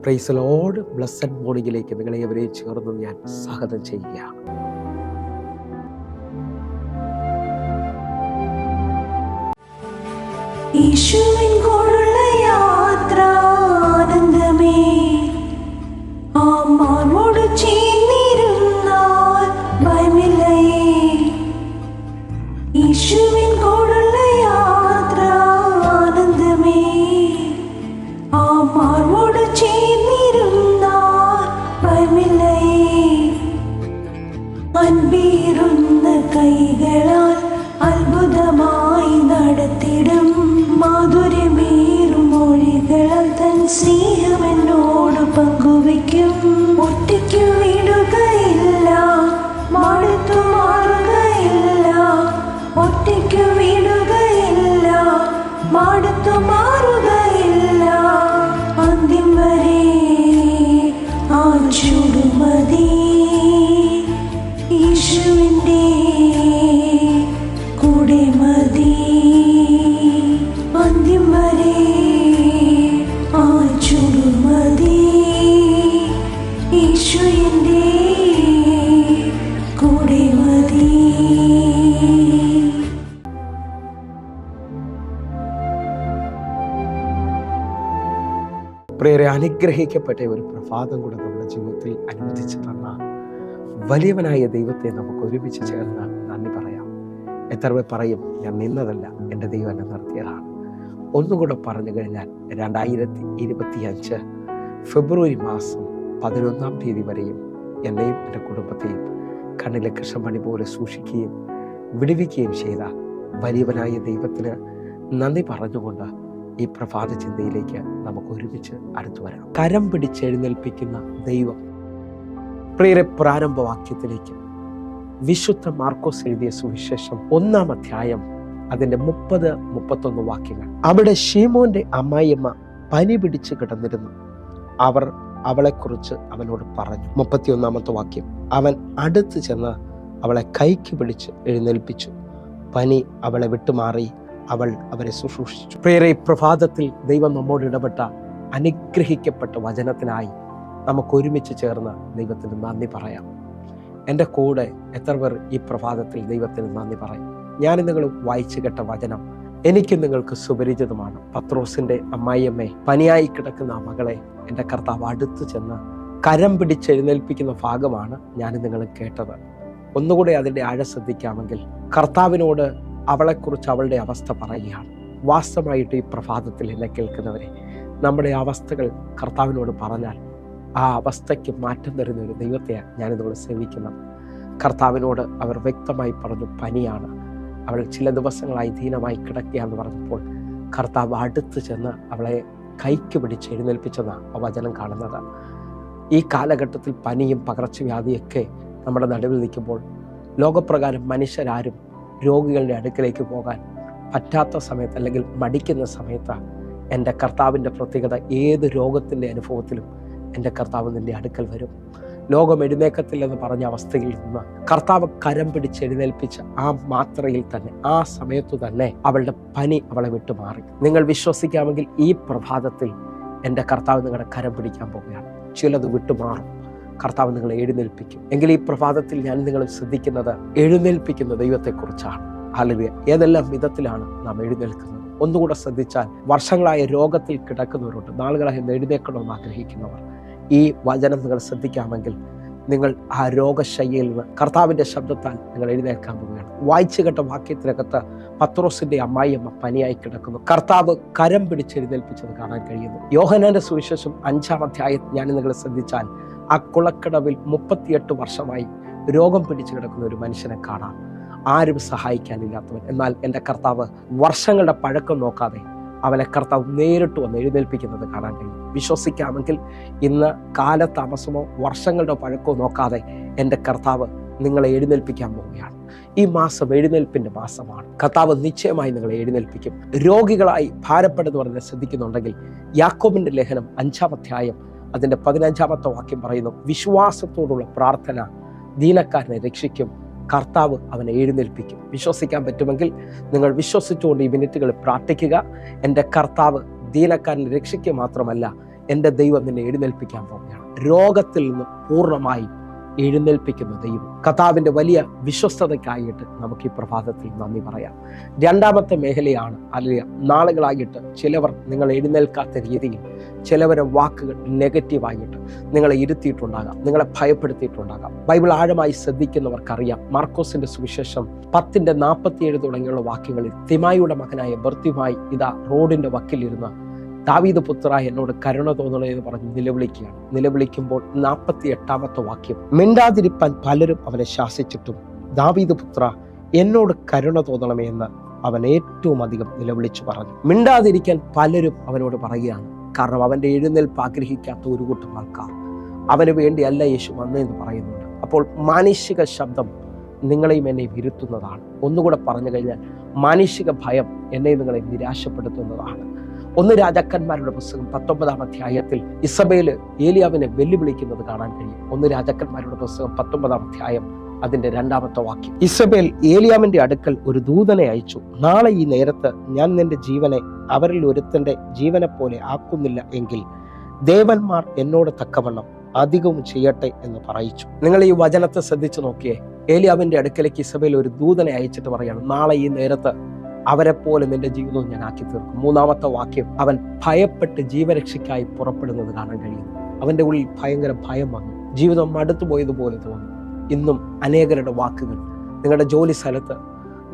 Praise Lord. Blessed മോർണിംഗിലേക്ക് നിങ്ങളെ എവരെയും ചേർന്ന് ഞാൻ സ്വാഗതം ചെയ്യുകയാണ്. യേശുവിൻ കൂടെയുള്ള യാത്ര ആനന്ദമേ, ആത്മാവോട് ചേർന്നിരുന്നാൽ ഭയമില്ലയേ. യേശുവിൻ കൂടെയുള്ള യാത്ര ആനന്ദമേ, ആത്മാവോട് ചേർന്നിരുന്നാൽ ഭയമില്ലയേ. അൻപീറുന്ന കൈകളാൽ അത്ഭുതമായി നടത്തിടും മാധുര്യമേറും മൊഴികളാൽ തൻ സ്നേഹം എന്നോട് പങ്കുവയ്ക്കും. ഒറ്റയ്ക്കു വിടുകയില്ല, മടുത്തു മാറുകയില്ല. ഒറ്റയ്ക്കു വിടുകയില്ല, മടുത്തു മാറുകയില്ല. അന്ത്യം വരെ ആ ചുടുമതി യേശുവിൻ്റെ കൂടെ മതി. അന്ത്യം വരെ ആ ചുടുമതി യേശുവിൻ്റെ കൂടെ മതി. പ്രിയരെ, അനുഗ്രഹിക്കപ്പെട്ട ഒരു പ്രഭാതം കൂടെ നമ്മുടെ ജീവിതത്തിൽ അനുവദിച്ചു തന്ന വലിയവനായ ദൈവത്തെ നമുക്ക് ഒരുമിച്ച് ചേർന്ന് നന്ദി പറയാം. എത്ര പേർ പറയും, ഞാൻ നിന്നതല്ല, എൻ്റെ ദൈവം എന്നെ നിർത്തിയതാണ്. ഒന്നുകൂടെ പറഞ്ഞു കഴിഞ്ഞാൽ 2025 ഫെബ്രുവരി മാസം 11-ാം തീയതി വരെയും എന്നെയും എൻ്റെ കുടുംബത്തെയും കണ്ണിലെ കൃഷ്ണമണി പോലെ സൂക്ഷിക്കുകയും വിടുവിക്കുകയും ചെയ്ത വലിയവനായ ദൈവത്തിന് നന്ദി പറഞ്ഞുകൊണ്ട് ഈ പ്രഭാത ചിന്തയിലേക്ക് നമുക്ക് ഒരുമിച്ച് അടുത്തു വരാം. കരം പിടിച്ചെഴുന്നേൽപ്പിക്കുന്ന ദൈവം. പ്രിയരെ, പ്രാരംഭവാക്യത്തിലേക്ക് വിശുദ്ധ മാർക്കോസ് എഴുതിയ സുവിശേഷം 1-ാം അധ്യായം അതിൻ്റെ 30-31 വാക്യങ്ങൾ. അവിടെ ശീമോന്റെ അമ്മായിയമ്മ പനി പിടിച്ച് കിടന്നിരുന്നു. അവർ അവളെക്കുറിച്ച് അവനോട് പറഞ്ഞു. 31-ാമത്തെ വാക്യം. അവൻ അടുത്ത് ചെന്ന് അവളെ കൈക്ക് പിടിച്ച് എഴുന്നേൽപ്പിച്ചു. പനി അവളെ വിട്ടുമാറി. അവൾ അവരെ ശുശ്രൂഷിച്ചു. പ്രിയരെ, പ്രഭാതത്തിൽ ദൈവം നമ്മോട് ഇടപെട്ട അനുഗ്രഹിക്കപ്പെട്ട വചനത്തിനായി നമുക്ക് ഒരുമിച്ച് ചേർന്ന് ദൈവത്തിന് നന്ദി പറയാം. എൻ്റെ കൂടെ എത്ര പേർ ഈ പ്രഭാതത്തിൽ ദൈവത്തിന് നന്ദി പറയും? ഞാൻ നിങ്ങൾ വായിച്ചു കേട്ട വചനം എനിക്കും നിങ്ങൾക്ക് സുപരിചിതമാണ്. പത്രോസിന്റെ അമ്മായിയമ്മയെ, പനിയായി കിടക്കുന്ന ആ മകളെ എൻ്റെ കർത്താവ് അടുത്ത് ചെന്ന് കരം പിടിച്ചെഴുന്നേൽപ്പിക്കുന്ന ഭാഗമാണ് ഞാൻ നിങ്ങൾ കേട്ടത്. ഒന്നുകൂടെ അതിൻ്റെ ആഴ ശ്രദ്ധിക്കാമെങ്കിൽ, കർത്താവിനോട് അവളെക്കുറിച്ച് അവളുടെ അവസ്ഥ പറയുകയാണ്. വാസ്തവമായിട്ട് ഈ പ്രഭാതത്തിൽ എന്നെ കേൾക്കുന്നവരെ, നമ്മുടെ അവസ്ഥകൾ കർത്താവിനോട് പറഞ്ഞാൽ ആ അവസ്ഥയ്ക്ക് മാറ്റം തരുന്ന ഒരു ദൈവത്തെയാണ് ഞാനിതുപോലെ സേവിക്കുന്നത്. കർത്താവിനോട് അവർ വ്യക്തമായി പറഞ്ഞു, പനിയാണ്, അവൾ ചില ദിവസങ്ങളായി ദീനമായി കിടക്കുകയെന്ന് പറഞ്ഞപ്പോൾ കർത്താവ് അടുത്ത് ചെന്ന് അവളെ കൈക്ക് പിടിച്ച് എഴുന്നേൽപ്പിച്ചതാണ് ആ വചനം കാണുന്നത്. ഈ കാലഘട്ടത്തിൽ പനിയും പകർച്ചവ്യാധിയൊക്കെ നമ്മുടെ നടുവിൽ നിൽക്കുമ്പോൾ ലോകപ്രകാരം മനുഷ്യരാരും രോഗികളുടെ അടുക്കലേക്ക് പോകാൻ പറ്റാത്ത സമയത്ത് അല്ലെങ്കിൽ മടിക്കുന്ന സമയത്ത് എൻ്റെ കർത്താവിൻ്റെ പ്രത്യേകത, ഏത് രോഗത്തിൻ്റെ അനുഭവത്തിലും എൻ്റെ കർത്താവ് നിൻ്റെ അടുക്കൽ വരും. ലോകം എഴുന്നേക്കത്തില്ലെന്ന് പറഞ്ഞ അവസ്ഥയിൽ നിന്ന് കർത്താവ് കരം പിടിച്ച് എഴുന്നേൽപ്പിച്ച ആ മാത്രയിൽ തന്നെ, ആ സമയത്തു തന്നെ അവളുടെ പനി അവളെ വിട്ടുമാറി. നിങ്ങൾ വിശ്വസിക്കാമെങ്കിൽ ഈ പ്രഭാതത്തിൽ എൻ്റെ കർത്താവ് നിങ്ങളുടെ കരം പിടിക്കാൻ പോവുകയാണ്. ചിലത് വിട്ടുമാറും, കർത്താവ് നിങ്ങളെ എഴുന്നേൽപ്പിക്കും. എങ്കിൽ ഈ പ്രഭാതത്തിൽ ഞാൻ നിങ്ങൾ ശ്രദ്ധിക്കുന്നത് എഴുന്നേൽപ്പിക്കുന്ന ദൈവത്തെക്കുറിച്ചാണ്. ഹല്ലേലൂയ. ഏതെല്ലാം വിധത്തിലാണ് നാം എഴുന്നേൽക്കുന്നത്? ഒന്നുകൂടെ ശ്രദ്ധിച്ചാൽ, വർഷങ്ങളായ രോഗത്തിൽ കിടക്കുന്നവരുണ്ട്, നാളുകളായി എഴുന്നേൽക്കണമെന്ന് ആഗ്രഹിക്കുന്നവർ. ഈ വചനം നിങ്ങൾ ശ്രദ്ധിക്കാമെങ്കിൽ നിങ്ങൾ ആ രോഗശയ്യയിൽ നിന്ന് കർത്താവിൻ്റെ ശബ്ദത്താൽ നിങ്ങൾ എഴുന്നേൽക്കാൻ പോവുകയാണ്. വായിച്ചു കേട്ട വാക്യത്തിനകത്ത് പത്രോസിന്റെ അമ്മായിയമ്മ പനിയായി കിടക്കുന്നു. കർത്താവ് കരം പിടിച്ചെഴുന്നേൽപ്പിച്ചത് കാണാൻ കഴിയുന്നു. യോഹന്നാന്റെ സുവിശേഷം 5-ാം അധ്യായം ഞാൻ നിങ്ങൾ ശ്രദ്ധിച്ചാൽ, ആ കുളക്കടവിൽ 38 വർഷമായി രോഗം പിടിച്ചു കിടക്കുന്ന ഒരു മനുഷ്യനെ കാണാം. ആരും സഹായിക്കാനില്ലാത്തവൻ. എന്നാൽ എൻ്റെ കർത്താവ് വർഷങ്ങളുടെ പഴക്കം നോക്കാതെ അവനെ കർത്താവ് നേരിട്ട് വന്ന് എഴുന്നേൽപ്പിക്കുന്നത് കാണാൻ കഴിയും. വിശ്വസിക്കാമെങ്കിൽ ഇന്ന് കാലതാമസമോ വർഷങ്ങളുടെ പഴക്കമോ നോക്കാതെ എൻ്റെ കർത്താവ് നിങ്ങളെ എഴുന്നേൽപ്പിക്കാൻ പോവുകയാണ്. ഈ മാസം എഴുന്നേൽപ്പിൻ്റെ മാസമാണ്. കർത്താവ് നിശ്ചയമായി നിങ്ങളെ എഴുന്നേൽപ്പിക്കും. രോഗികളായി ഭാരപ്പെടുന്നവരെ ശ്രദ്ധിക്കുന്നുണ്ടെങ്കിൽ, യാക്കോബിൻ്റെ ലേഖനം 5-ാം അധ്യായം അതിൻ്റെ 15-ാമത്തെ വാക്യം പറയുന്നു, വിശ്വാസത്തോടുള്ള പ്രാർത്ഥന ദീനക്കാരനെ രക്ഷിക്കും, കർത്താവ് അവനെ എഴുന്നേൽപ്പിക്കും. വിശ്വസിക്കാൻ പറ്റുമെങ്കിൽ നിങ്ങൾ വിശ്വസിച്ചുകൊണ്ട് ഈ മിനിറ്റുകൾ പ്രാർത്ഥിക്കുക. എൻ്റെ കർത്താവ് ദീനക്കാരനെ രക്ഷിക്കുക മാത്രമല്ല എൻ്റെ ദൈവം നിന്നെ എഴുന്നേൽപ്പിക്കാൻ പോവുകയാണ്. രോഗത്തിൽ നിന്ന് പൂർണ്ണമായും എഴുന്നേൽപ്പിക്കുന്ന ദൈവം. കർത്താവിൻ്റെ വലിയ വിശ്വസ്തതയ്ക്കായിട്ട് നമുക്ക് ഈ പ്രഭാതത്തിൽ നന്ദി പറയാം. രണ്ടാമത്തെ മേഖലയാണ് അല്ലെങ്കിൽ നാളുകളായിട്ട് ചിലവർ നിങ്ങൾ എഴുന്നേൽക്കാത്ത രീതിയിൽ ചിലവരെ വാക്കുകൾ നെഗറ്റീവായിട്ട് നിങ്ങളെ ഇരുത്തിയിട്ടുണ്ടാകാം, നിങ്ങളെ ഭയപ്പെടുത്തിയിട്ടുണ്ടാകാം. ബൈബിൾ ആഴമായി ശ്രദ്ധിക്കുന്നവർക്കറിയാം, മാർക്കോസിന്റെ സുവിശേഷം 10:47 തുടങ്ങിയുള്ള വാക്യങ്ങളിൽ തിമായിയുടെ മകനായ ബർത്തിമായി ഇതാ റോഡിന്റെ വക്കിലിരുന്ന് ദാവീദ് പുത്ര എന്നോട് കരുണ തോന്നണേ എന്ന് പറഞ്ഞ് നിലവിളിക്കുകയാണ്. നിലവിളിക്കുമ്പോൾ 48 വാക്യം, മിണ്ടാതിരിപ്പാൻ പലരും അവനെ ശാസിച്ചിട്ടും ദാവീദ് പുത്ര എന്നോട് കരുണ തോന്നണമേ എന്ന് അവൻ ഏറ്റവും അധികം നിലവിളിച്ചു പറഞ്ഞു. മിണ്ടാതിരിക്കാൻ പലരും അവനോട് പറയുകയാണ്. കാരണം അവന്റെ എഴുന്നേൽപ്പ് ആഗ്രഹിക്കാത്ത ഒരു കൂട്ടം ആൾക്കാർ അവന് വേണ്ടിയല്ല യേശു വന്നതെന്ന് പറയുന്നുണ്ട്. അപ്പോൾ മാനുഷിക ശബ്ദം നിങ്ങളെയും എന്നെയും ഇരുത്തുന്നതാണ്. ഒന്നുകൂടെ പറഞ്ഞു കഴിഞ്ഞാൽ മാനുഷിക ഭയം എന്നെയും നിങ്ങളെ നിരാശപ്പെടുത്തുന്നതാണ്. 1 രാജാക്കന്മാരുടെ പുസ്തകം 19 അധ്യായത്തിൽ ഇസബേല് ഏലിയാവിനെ വെല്ലുവിളിക്കുന്നത് കാണാൻ കഴിയും. 1 രാജാക്കന്മാരുടെ പുസ്തകം 19 അധ്യായം അതിന്റെ 2 വാക്യം. ഇസബേൽ ഏലിയാവിന്റെ അടുക്കൽ ഒരു ദൂതനെ അയച്ചു. നാളെ ഈ നേരത്ത് ഞാൻ നിന്റെ ജീവനെ അവരിൽ ഒരുത്തന്റെ ജീവനെ പോലെ ആക്കുന്നില്ല എങ്കിൽ ദേവന്മാർ എന്നോട് തക്കവണ്ണം അധികവും ചെയ്യട്ടെ എന്ന് പറയിച്ചു. നിങ്ങൾ ഈ വചനത്തെ ശ്രദ്ധിച്ചു നോക്കിയേ. ഏലിയാവിന്റെ അടുക്കലേക്ക് ഇസബേൽ ഒരു ദൂതനെ അയച്ചിട്ട് പറയാണ്, നാളെ ഈ നേരത്ത് അവരെ പോലെ നിന്റെ ജീവിതവും ഞാൻ ആക്കി തീർക്കും. 3 വാക്യം, അവൻ ഭയപ്പെട്ട് ജീവരക്ഷയ്ക്കായി പുറപ്പെടുന്നത് കാണാൻ കഴിയുന്നു. അവന്റെ ഉള്ളിൽ ഭയങ്കര ഭയം വന്നു. ജീവിതം മടുത്തു പോയതുപോലെ തോന്നി. ഇന്നും അനേകരുടെ വാക്കുകൾ, നിങ്ങളുടെ ജോലി സ്ഥലത്ത്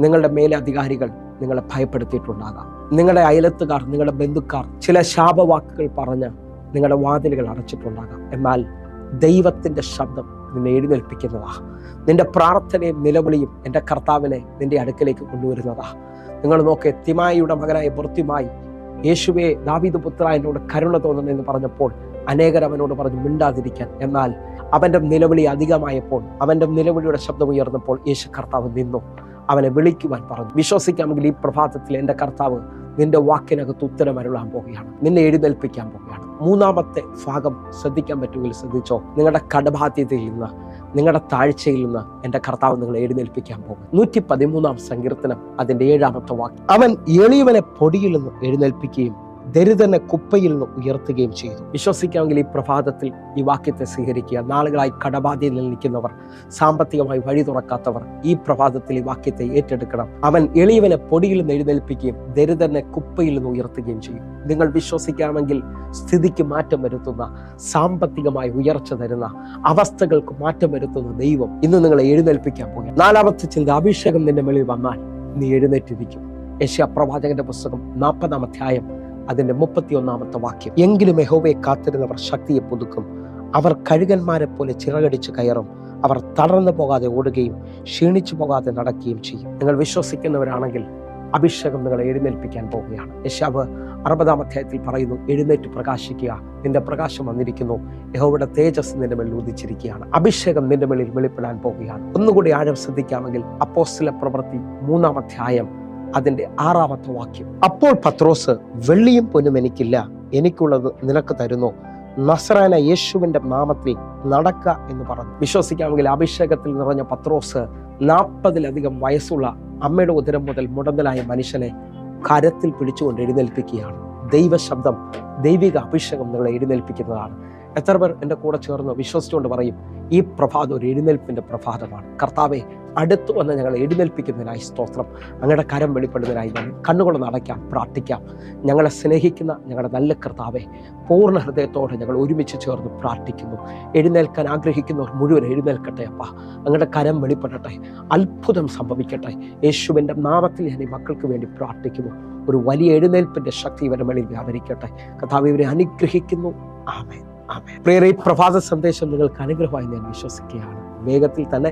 നിങ്ങളുടെ മേലധികാരികൾ നിങ്ങളെ ഭയപ്പെടുത്തിയിട്ടുണ്ടാകാം. നിങ്ങളുടെ അയലത്തുകാർ, നിങ്ങളുടെ ബന്ധുക്കാർ ചില ശാപവാക്കുകൾ പറഞ്ഞ് നിങ്ങളുടെ വാതിലുകൾ അടച്ചിട്ടുണ്ടാകാം. എന്നാൽ ദൈവത്തിന്റെ ശബ്ദം നിന്നെ എഴുന്നേൽപ്പിക്കുന്നതാ. നിന്റെ പ്രാർത്ഥനയും നിലവിളിയും എൻ്റെ കർത്താവിനെ നിന്റെ അടുക്കലേക്ക് കൊണ്ടുവരുന്നതാ. നിങ്ങൾ നോക്കെ, തിമായിയുടെ മകനായ ബർത്തിമായി യേശുവേ ദാവീദ് പുത്ര എന്നോട് കരുണ തോന്നുന്നെന്ന് പറഞ്ഞപ്പോൾ അനേകർ അവനോട് പറഞ്ഞു മിണ്ടാതിരിക്കാൻ. എന്നാൽ അവന്റെ നിലവിളി അധികമായപ്പോൾ, അവന്റെ നിലവിളിയുടെ ശബ്ദം ഉയർന്നപ്പോൾ യേശു കർത്താവ് നിന്നു. അവനെ വിളിക്കുവാൻ പറഞ്ഞു. വിശ്വസിക്കാമെങ്കിൽ ഈ പ്രഭാതത്തിൽ എൻ്റെ കർത്താവ് നിന്റെ വാക്കിനകത്ത് ഉത്തരം അരുളാൻ പോവുകയാണ്, നിന്നെ എഴുന്നേൽപ്പിക്കാൻ പോവുകയാണ്. 3ാമത്തെ ഭാഗം ശ്രദ്ധിക്കാൻ പറ്റുമെങ്കിൽ ശ്രദ്ധിച്ചോ. നിങ്ങളുടെ കടബാധ്യതയിൽ നിന്ന്, നിങ്ങളുടെ താഴ്ചയിൽ നിന്ന് എൻ്റെ കർത്താവ് നിങ്ങളെ എഴുന്നേൽപ്പിക്കാൻ പോകും. 113 സങ്കീർത്തനം അതിന്റെ 7 വാക്യം, അവൻ എളിയവനെ പൊടിയിൽ നിന്ന് എഴുന്നേൽപ്പിക്കുകയും ദരിദ്രനെ കുപ്പയിൽ നിന്ന് ഉയർത്തുകയും ചെയ്തു. വിശ്വസിക്കാമെങ്കിൽ ഈ പ്രഭാതത്തിൽ ഈ വാക്യത്തെ സ്വീകരിക്കുക. നാളുകളായി കടബാധ്യതയിൽ നിൽക്കുന്നവർ, സാമ്പത്തികമായി വഴി തുറക്കാത്തവർ ഈ പ്രഭാതത്തിൽ ഈ വാക്യത്തെ ഏറ്റെടുക്കണം. അവൻ എളിയവനെ പൊടിയിൽ നിന്ന് എഴുന്നേൽപ്പിക്കുകയും ദരിദ്രനെ കുപ്പയിൽ നിന്ന് ഉയർത്തുകയും ചെയ്യും. നിങ്ങൾ വിശ്വസിക്കാമെങ്കിൽ സ്ഥിതിക്ക് മാറ്റം വരുത്തുന്ന, സാമ്പത്തികമായി ഉയർച്ച തരുന്ന, അവസ്ഥകൾക്ക് മാറ്റം വരുത്തുന്ന ദൈവം ഇന്ന് നിങ്ങളെ എഴുന്നേൽപ്പിക്കാൻ പോകും. 4ാമത്തെ ചിന്ത, അഭിഷേകം നിന്റെ മേളിൽ വന്നാൽ നീ എഴുന്നേറ്റിരിക്കും. യെശയ്യാ പ്രവാചകന്റെ പുസ്തകം 40 അധ്യായം അതിന്റെ 31 വാക്യം, എങ്കിലും യഹോവയെ കാത്തിരുന്നവർ ശക്തിയെ പുതുക്കും, അവർ കഴുകന്മാരെ പോലെ ചിറകടിച്ച് കയറും, അവർ തളർന്നു പോകാതെ ഓടുകയും ക്ഷീണിച്ചു പോകാതെ നടക്കുകയും ചെയ്യും. നിങ്ങൾ വിശ്വസിക്കുന്നവരാണെങ്കിൽ അഭിഷേകം നിങ്ങളെ എഴുന്നേൽപ്പിക്കാൻ പോവുകയാണ്. യെശയ്യാവ് 60 അധ്യായത്തിൽ പറയുന്നു, എഴുന്നേറ്റ് പ്രകാശിക്കുക, നിന്റെ പ്രകാശം വന്നിരിക്കുന്നു, യഹോവയുടെ തേജസ് നിന്റെ മേൽ ഉദിച്ചിരിക്കുകയാണ്. അഭിഷേകം നിന്റെ മേലിൽ വെളിപ്പെടാൻ പോവുകയാണ്. ഒന്നുകൂടി ആഴം ശ്രദ്ധിക്കാമെങ്കിൽ അപ്പോസ്തല പ്രവൃത്തി 3 അധ്യായം അതിന്റെ 6 വാക്യം, അപ്പോൾ പത്രോസ്, വെള്ളിയും പൊന്നും എനിക്കില്ല, എനിക്കുള്ളത് നിനക്ക് തരുന്നു, നസറായനായ യേശുവിന്റെ നാമത്തിൽ നടക്ക എന്ന് പറഞ്ഞു. വിശ്വസിക്കാമെങ്കിൽ അഭിഷേകത്തിൽ നിറഞ്ഞ പത്രോസ് 40-ലധികം വയസ്സുള്ള അമ്മയുടെ ഉദരം മുതൽ മുടന്തലായ മനുഷ്യനെ കരത്തിൽ പിടിച്ചുകൊണ്ട് എഴുന്നേൽപ്പിക്കുകയാണ്. ദൈവശബ്ദം, ദൈവിക അഭിഷേകം നിങ്ങളെ എഴുന്നേൽപ്പിക്കുന്നതാണ്. എത്ര പേർ എൻ്റെ കൂടെ ചേർന്ന് വിശ്വസിച്ചുകൊണ്ട് പറയും, ഈ പ്രഭാതം ഒരു എഴുന്നേൽപ്പിന്റെ പ്രഭാതമാണ്. കർത്താവെ, അടുത്തു വന്ന് ഞങ്ങളെ എഴുന്നേൽപ്പിക്കുന്നതിനായി സ്തോത്രം. അങ്ങയുടെ കരം വെളിപ്പെടുന്നതിനായി ഞാൻ കണ്ണുകളൊന്ന് അടയ്ക്കാം, പ്രാർത്ഥിക്കാം. ഞങ്ങളെ സ്നേഹിക്കുന്ന ഞങ്ങളുടെ നല്ല കർത്താവെ, പൂർണ്ണ ഹൃദയത്തോടെ ഞങ്ങൾ ഒരുമിച്ച് ചേർന്ന് പ്രാർത്ഥിക്കുന്നു. എഴുന്നേൽക്കാൻ ആഗ്രഹിക്കുന്നവർ മുഴുവൻ എഴുന്നേൽക്കട്ടെ അപ്പ. അങ്ങയുടെ കരം വെളിപ്പെടട്ടെ, അത്ഭുതം സംഭവിക്കട്ടെ. യേശുവിൻ്റെ നാമത്തിൽ ഞാൻ ഈ മക്കൾക്ക് വേണ്ടി പ്രാർത്ഥിക്കുന്നു. ഒരു വലിയ എഴുന്നേൽപ്പിന്റെ ശക്തി ഇവരുടെ മേളിൽ വ്യാപരിക്കട്ടെ. കർത്താവ് ഇവരെ അനുഗ്രഹിക്കുന്നു. ആമേൻ. പ്രിയരേ, ഈ പ്രഭാത സന്ദേശം നിങ്ങൾക്ക് അനുഗ്രഹമായി ഞാൻ വിശ്വസിക്കുകയാണ്. വേഗത്തിൽ തന്നെ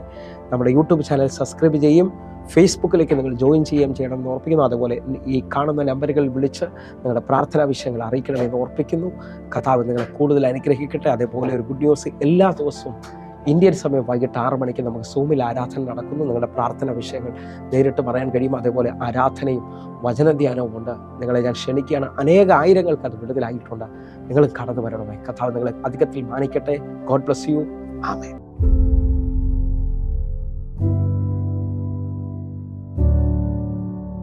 നമ്മുടെ യൂട്യൂബ് ചാനൽ സബ്സ്ക്രൈബ് ചെയ്യും, ഫേസ്ബുക്കിലേക്ക് നിങ്ങൾ ജോയിൻ ചെയ്യണമെന്ന് ഓർപ്പിക്കുന്നു. അതുപോലെ ഈ കാണുന്ന നമ്പറുകളിൽ വിളിച്ച് നിങ്ങളുടെ പ്രാർത്ഥനാ വിഷയങ്ങൾ അറിയിക്കണമെന്ന് ഓർപ്പിക്കുന്നു. കർത്താവ് നിങ്ങളെ കൂടുതൽ അനുഗ്രഹിക്കട്ടെ. അതേപോലെ ഒരു ഗുഡ് ന്യൂസ്, എല്ലാ ദിവസവും ഇന്ത്യൻ സമയം വൈകിട്ട് 6 മണിക്ക് നമുക്ക് സൂമിൽ ആരാധന നടക്കുന്നു. നിങ്ങളുടെ പ്രാർത്ഥനാ വിഷയങ്ങൾ നേരിട്ട് പറയാൻ കഴിയും. അതേപോലെ ആരാധനയും വചനധ്യാനവും ഉണ്ട്. നിങ്ങളെ ഞാൻ ക്ഷണിക്കുകയാണ്. ആയിരങ്ങൾക്ക് അത് വിടുതലായിട്ടുണ്ട്. നിങ്ങൾ കടന്നു വരണമേ. കർത്താവ് നിങ്ങളെ അധികത്തിൽ മാനിക്കട്ടെ. God bless you. ആമേൻ.